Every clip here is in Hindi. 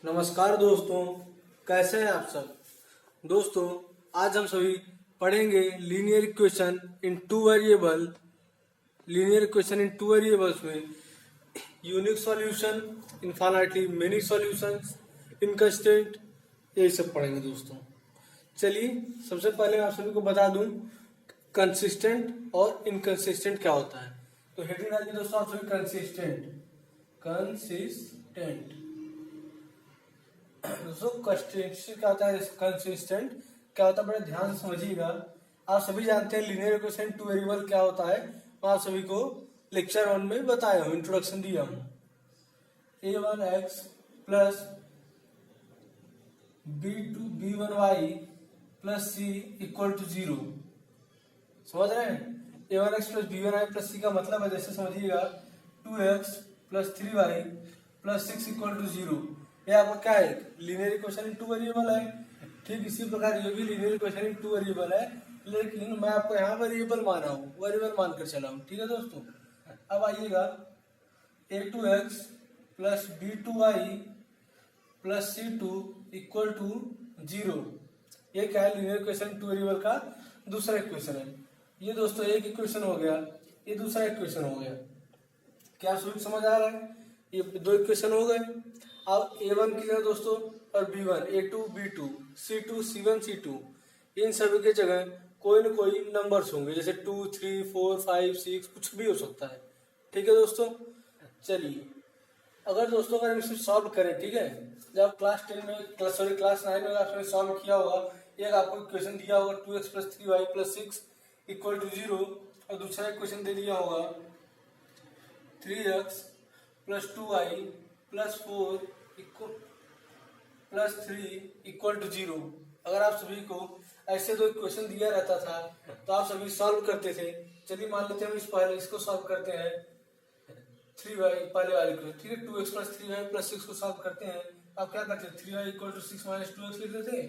नमस्कार दोस्तों, कैसे हैं आप सब। दोस्तों, आज हम सभी पढ़ेंगे linear equation in two variables में unique solution, infinitely many solutions, inconsistent, यही सब पढ़ेंगे दोस्तों। चलिए, सबसे पहले आप सभी को बता दूं कंसिस्टेंट और इनकंसिस्टेंट क्या होता है। तो हेडिंग आएगी दोस्तों आप सभी कंसिस्टेंट दोस्तों कंसिस्टेंट क्या होता है, कंसिस्टेंट क्या होता है, बड़े ध्यान से समझिएगा। आप सभी जानते हैं लीनियर इक्वेशन टू वेरिएबल क्या होता है। मैं आप सभी को लेक्चर 1 में बताया हूँ, इंट्रोडक्शन दिया हूँ। a1x plus b1y plus c equal to 0। समझ रहे हैं। a1x plus b1y plus c का मतलब है, जैसे समझिएगा 2x plus 3y plus 6 equal to 0। ये आपका क्या है, linear equation in two variable है। ठीक इसी प्रकार ये भी linear equation in two variable है, लेकिन मैं आपको यहाँ वेरिएबल माना हूँ, वेरिएबल मानकर चला हूँ। ठीक है दोस्तों, अब आइएगा a2x plus b2y plus c2 equal to 0। ये क्या है, लीनियर इक्वेशन टू वेरिएबल का दूसरा इक्वेशन है। ये दोस्तों एक इक्वेशन हो गया, ये दूसरा इक्वेशन हो गया। क्या सभी समझ आ रहा है। ये दो इक्वेशन हो गए। अब a1 की जगह दोस्तों और b1, a2 b2, c2 c1 c2, इन सभी के जगह कोई न कोई नंबर्स होंगे, जैसे 2 3 4 5 6, कुछ भी हो सकता है। ठीक है दोस्तों। चलिए, अगर दोस्तों अगर हम इसे सॉल्व करें, ठीक है, जब क्लास 9 में आपने सॉल्व किया होगा, एक आपको इक्वेशन दिया होगा 2x plus 3y plus 6 equal to 0, और दूसरा इक्वेशन दे दिया होगा 3x plus 2y plus 4 plus 3 equal to 0। अगर आप सभी को ऐसे दो इक्वेशन दिया रहता था तो आप सभी सॉल्व करते थे। चलिए मान लेते हैं हम इसको सॉल्व करते हैं 3y पहले वाले को, ठीक है, 2x प्लस 3y प्लस 6 को सॉल्व करते हैं। आप क्या करते थे, 3y equal to 6 minus 2x लिखते थे,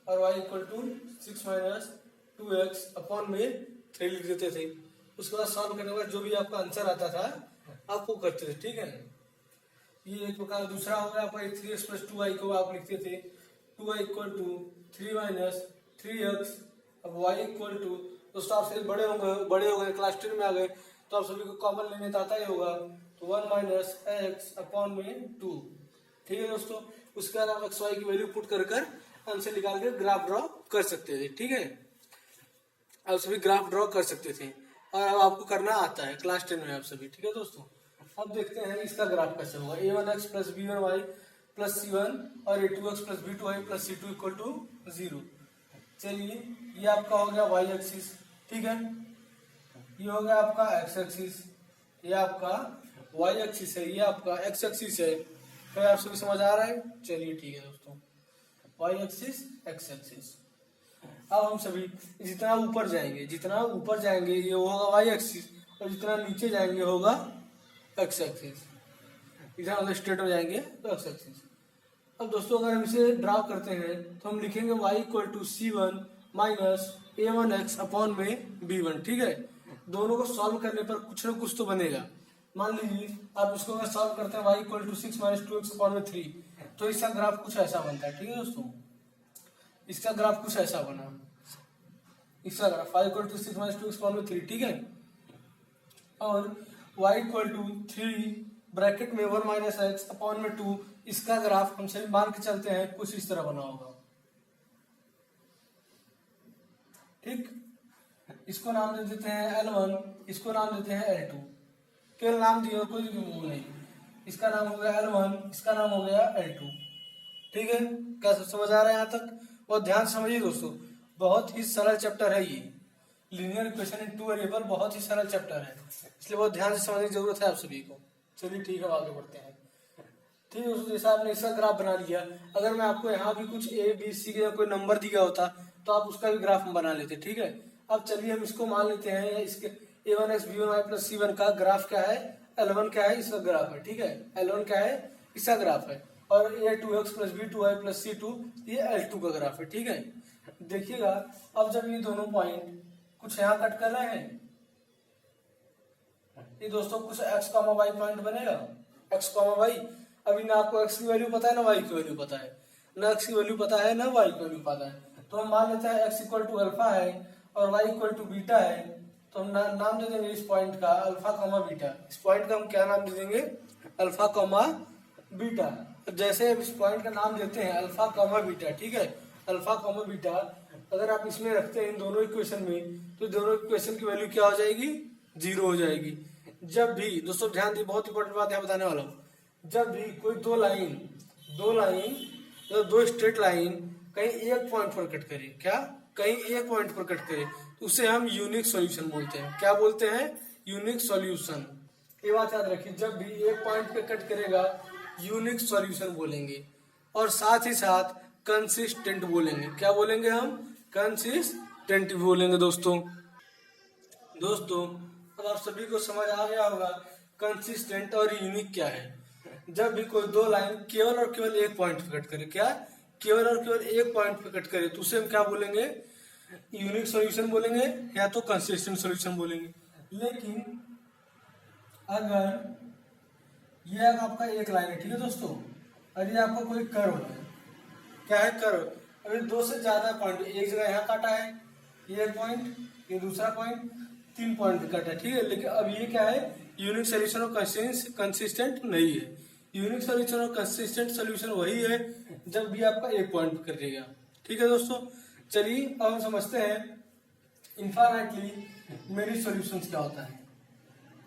और y equal to 6 minus 2x upon में 3 लिख देते थे। उसके बाद सॉल्व करने के बाद जो भी आपका आंसर आता था आप वो करते थे। ठीक है, ये एक प्रकार। दूसरा हो गया आपका 3x प्लस 2y को आप लिखते थे 2y equal to 3 minus 3x। अब y इक्वल टू, दोस्तों आप सभी बड़े हो गए क्लास 10 में आ गए, तो आप सभी को कॉमन लेने आता ही होगा, तो 1 माइनस x अपॉन में 2। ठीक है दोस्तों। उसके बाद आप एक्स वाई की वैल्यू पुट कर आंसर निकाल के ग्राफ ड्रॉ कर सकते थे। ठीक है, आप सभी ग्राफ ड्रॉ कर सकते थे, और अब आपको करना आता है क्लास 10 में आप सभी। ठीक है दोस्तों, अब देखते हैं इसका ग्राफ कैसे होगा। a1x plus b1y plus c1 और a2x plus b2y plus c2 equal to 0। चलिए, ये आपका हो गया y एक्सिस, ठीक है, ये हो गया आपका x एक्सिस, ये आपका y एक्सिस है, ये आपका x एक्सिस है। तो आप सभी समझ आ रहा है। चलिए ठीक है दोस्तों, y एक्सिस x एक्सिस। अब हम सभी जितना ऊपर जाएंगे ये होगा y एक्सिस, और जितना नीचे जाएंगे होगा x एक्सिस। इधर अगर स्ट्रेट हो जाएंगे तो x एक्सिस। अब दोस्तों अगर हम इसे ड्रा करते हैं तो हम लिखेंगे y equal to c1 minus a1x upon में b1। ठीक है, दोनों को सॉल्व करने पर कुछ ना कुछ तो बनेगा। मान लीजिए आप इसको अगर सॉल्व करते हैं y equal to 6 minus 2x upon में 3, तो इसका ग्राफ कुछ ऐसा बनता है। ठीक है दोस्तों, इसका ग्राफ कुछ ऐसा बना, इसका graph y equal to 6 minus 2x upon में 3। ठीक है, और y इक्वल टू 3 ब्रैकेट में 1 माइनस x अपॉन में 2, इसका ग्राफ हम सभी मान के चलते हैं कुछ इस तरह बना होगा। ठीक, इसको नाम दे देते हैं L1, इसको नाम देते हैं L2, केवल नाम दिए, कोई वो नहीं। इसका नाम हो गया L1, इसका नाम हो गया L2। ठीक है, क्या समझ आ रहा है यहाँ तक। बहुत ध्यान से समझिए दोस्तों, बहुत ही सरल चैप्टर है ये। Linear equation in two variable बहुत ही सरल चैप्टर है, इसलिए बहुत ध्यान से समझने की जरूरत है आप सभी को। चलिए ठीक है, आगे बढ़ते हैं। ठीक है दोस्तों, जैसा आपने इसका ग्राफ बना लिया, अगर मैं आपको यहाँ भी कुछ ए बी सी का कोई नंबर दिया होता तो आप उसका भी ग्राफ बना लेते। ठीक है, अब चलिए हम इसको मान लेते हैं, इसके a1x b1y प्लस c1 का ग्राफ क्या है, L1 क्या है, इसका ग्राफ है। ठीक है, L1 क्या है, इसका ग्राफ है, और a2x plus b2y plus c2 ये L2 का ग्राफ है। ठीक है, देखिएगा अब जब ये दोनों पॉइंट कुछ यहाँ कट कर रहे हैं, ये दोस्तों कुछ x, y पॉइंट बनेगा, x, y। अभी ना आपको x की वैल्यू पता है ना y की वैल्यू पता है, ना x की वैल्यू पता है ना y की वैल्यू पता है। तो हम मान लेते हैं x इक्वल टू अल्फा है और y इक्वल टू बीटा है, तो हम नाम दे देंगे इस पॉइंट का अल्फा कॉमा बीटा। इस पॉइंट का हम क्या नाम दे देंगे, अल्फा कॉमा बीटा। जैसे इस पॉइंट का नाम देते हैं अल्फा कॉमा बीटा, ठीक है, अल्फा कॉमा बीटा अगर आप इसमें रखते हैं इन दोनों इक्वेशन में, तो दोनों इक्वेशन की वैल्यू क्या हो जाएगी, 0 हो जाएगी। जब भी दोस्तों ध्यान दिए, बहुत इंपॉर्टेंट बात यहाँ बताने वाला हूँ, जब भी कोई दो लाइन मतलब दो स्ट्रेट लाइन कहीं एक पॉइंट पर कट करे, क्या कहीं एक पॉइंट पर कट करे, तो उसे हम यूनिक सॉल्यूशन बोलते हैं। क्या बोलते हैं, यूनिक सॉल्यूशन। ये बात याद रखिए, जब भी एक पॉइंट पे कट करेगा यूनिक सॉल्यूशन बोलेंगे, और साथ ही साथ कंसिस्टेंट बोलेंगे। क्या बोलेंगे हम, कंसिस्टेंट बोलेंगे। दोस्तों अब आप सभी को समझ आ गया होगा कंसिस्टेंट और यूनिक क्या है। जब भी कोई दो लाइन केवल और केवल एक पॉइंट पे कट करे, क्या केवल और केवल एक पॉइंट पे कट करे, तो उसे हम क्या बोलेंगे, यूनिक सॉल्यूशन बोलेंगे या तो कंसिस्टेंट सॉल्यूशन बोलेंगे। लेकिन अगर ये आपका एक लाइन है, ठीक है दोस्तों, और ये आपका कोई कर्व है, क्या है कर्व, अभी दो से ज्यादा पॉइंट एक जगह यहाँ काटा है, ये पॉइंट, ये दूसरा पॉइंट, 3 पॉइंट पे काटा है, ठीक है। लेकिन अब ये क्या है, यूनिक सॉल्यूशन और कंसिस्टेंट नहीं है। यूनिक सॉल्यूशन और कंसिस्टेंट सॉल्यूशन वही है जब भी आपका एक पॉइंट पे कटेगा, ठीक है दोस्तों। चलिए अब हम समझते हैं इनफाइनाइटली मेनी सॉल्यूशंस क्या होता है।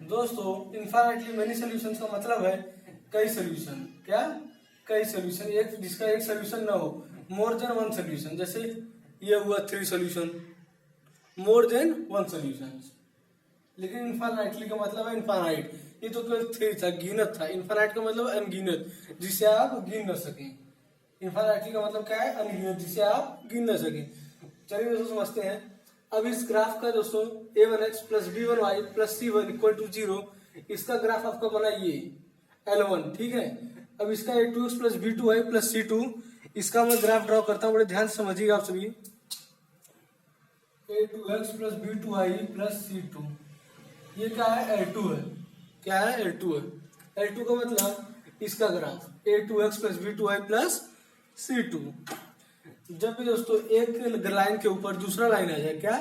दोस्तों इनफाइनाइटली मेनी सॉल्यूशंस का मतलब है कई सॉल्यूशन, क्या कई सॉल्यूशन, एक जिसका एक सॉल्यूशन ना हो, मोर देन वन सॉल्यूशन। जैसे ये हुआ 3 solution, more than one solution. लेकिन इनफाइनाइटली का मतलब है इनफाइनाइट, ये तो केवल 3 था, गिनत था। इनफाइनाइट का मतलब अनगिनत, जिसे आप गिन न सकें। इनफाइनाइटली का मतलब क्या है, अनगिनत, जिसे आप गिन न सकें। चलिए दोस्तों समझते हैं। अब इस ग्राफ का दोस्तों a1x plus b1y plus c1 equal to 0, इसका ग्राफ आपका बना ये L1, ठीक है। अब इसका a2x plus b2y plus c2, इसका मैं ग्राफ ड्रॉ करता हूँ, बड़े ध्यान से समझिएगा आप सभी। a2x plus b2y plus c2, ये क्या है, L2 है, क्या है, L2 है। L2 का मतलब इसका graph a2x plus b2y plus c2। जब भी दोस्तों एक लाइन के ऊपर दूसरा लाइन आ जाए, क्या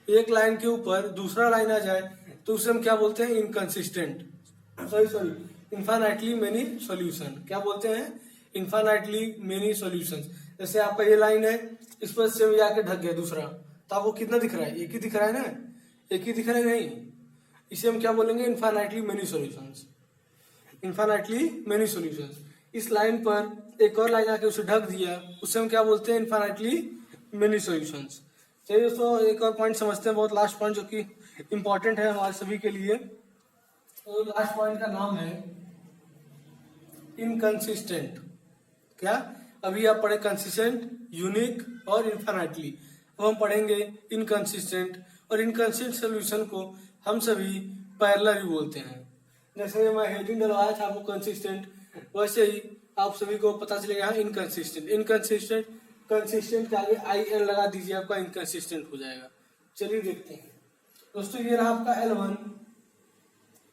एक लाइन के ऊपर दूसरा लाइन आ जाए, तो उसे हम क्या बोलते हैं, inconsistent, sorry infinitely many solution. क्या बोलते हैं, इनफाइनाइटली मेनी सॉल्यूशंस। जैसे आपका ये लाइन है, इस पर से जाके ढक गया दूसरा, तो आपको कितना दिख रहा है, एक ही दिख रहा है ना, एक ही दिख रहा है, नहीं, इसे हम क्या बोलेंगे, infinitely many solutions, infinitely many solutions. इस लाइन पर एक और लाइन आके उसे ढक दिया, उसे हम क्या बोलते हैं, इनफाइनाइटली मेनी सॉल्यूशंस। चलिए दोस्तों एक और पॉइंट समझते हैं, बहुत लास्ट पॉइंट जो कि इंपॉर्टेंट है हमारे सभी के लिए। तो लास्ट पॉइंट का नाम है इनकंसिस्टेंट। क्या अभी आप पढ़े कंसिस्टेंट, यूनिक और इनफाइनाइटली, अब हम पढ़ेंगे इनकंसिस्टेंट। और इनकंसिस्टेंट सॉल्यूशन को हम सभी पैरेलल भी बोलते हैं। जैसे मैं हेडिंग डलवाया था आपको कंसिस्टेंट, वैसे ही आप सभी को पता चलेगा इनकंसिस्टेंट। इनकंसिस्टेंट, कंसिस्टेंट के आगे IN लगा दीजिए, आपका इनकंसिस्टेंट हो जाएगा। चलिए देखते हैं दोस्तों, ये रहा आपका L1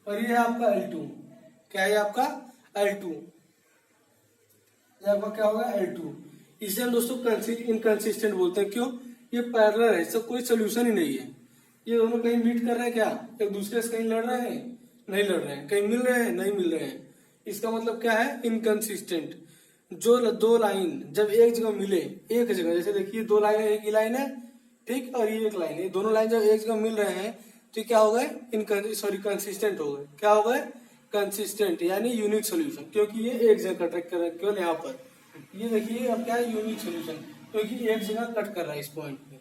और ये है आपका L2। क्या है आपका L2, ये आपका क्या होगा, L2। इसे हम दोस्तों इनकंसिस्टेंट बोलते हैं। क्यों, ये पैरेलल है, इसका कोई सोल्यूशन ही नहीं है। ये दोनों कहीं मीट कर रहे हैं, क्या एक दूसरे से कहीं लड़ रहे हैं, नहीं लड़ रहे हैं, कहीं मिल रहे हैं, नहीं मिल रहे हैं। इसका मतलब क्या है, इनकंसिस्टेंट। जो दो लाइन जब एक जगह मिले, एक जगह, जैसे देखिए दो लाइन है, एक ही लाइन है, ठीक, और ये एक लाइन है, दोनों लाइन जब एक जगह मिल रहे हैं तो क्या हो गए, कंसिस्टेंट हो गए। क्या हो गए, कंसिस्टेंट, यानी यूनिक सोल्यूशन, क्योंकि ये एक जगह कट कर रहा है, केवल यहाँ पर। ये देखिए अब क्या है, यूनिक सोल्यूशन, क्योंकि एक जगह कट कर रहा है इस पॉइंट पे।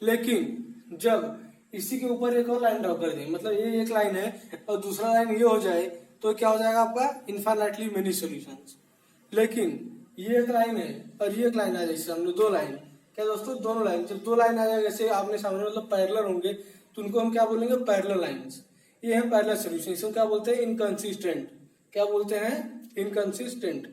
लेकिन जब इसी के ऊपर एक और लाइन ड्रॉ कर दें, मतलब ये एक लाइन है और दूसरा लाइन ये हो जाए, तो क्या हो जाएगा आपका, इनफाइनाइटली मेनी सॉल्यूशंस। लेकिन ये एक लाइन है और ये एक लाइन आ जाए, सामने दो लाइन, क्या दोस्तों, दोनों लाइन, जब दो लाइन आ जाएगा जैसे आपने सामने, मतलब पैरेलल होंगे, तो उनको हम क्या बोलेंगे, पैरेलल लाइंस। ये है पैरेलल सॉल्यूशन, इसको क्या बोलते हैं, इनकंसिस्टेंट। क्या बोलते हैं, इनकंसिस्टेंट।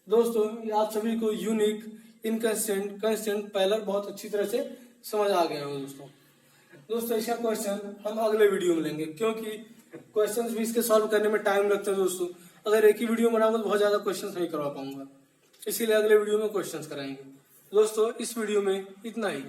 दोस्तों आप सभी को यूनिक, इनकंसिस्टेंट, कंसिस्टेंट, पैरेलल बहुत अच्छी तरह से समझ आ गया होगा दोस्तों। इसका क्वेश्चन हम अगले वीडियो में लेंगे, क्योंकि क्वेश्चंस भी इसके सॉल्व करने में टाइम लगता है दोस्तों। अगर एक ही वीडियो बनाऊंगा तो बहुत ज़्यादा क्वेश्चंस नहीं करवा पाऊंगा, इसीलिए अगले वीडियो में क्वेश्चंस कराएंगे। दोस्तों इस वीडियो में इतना ही।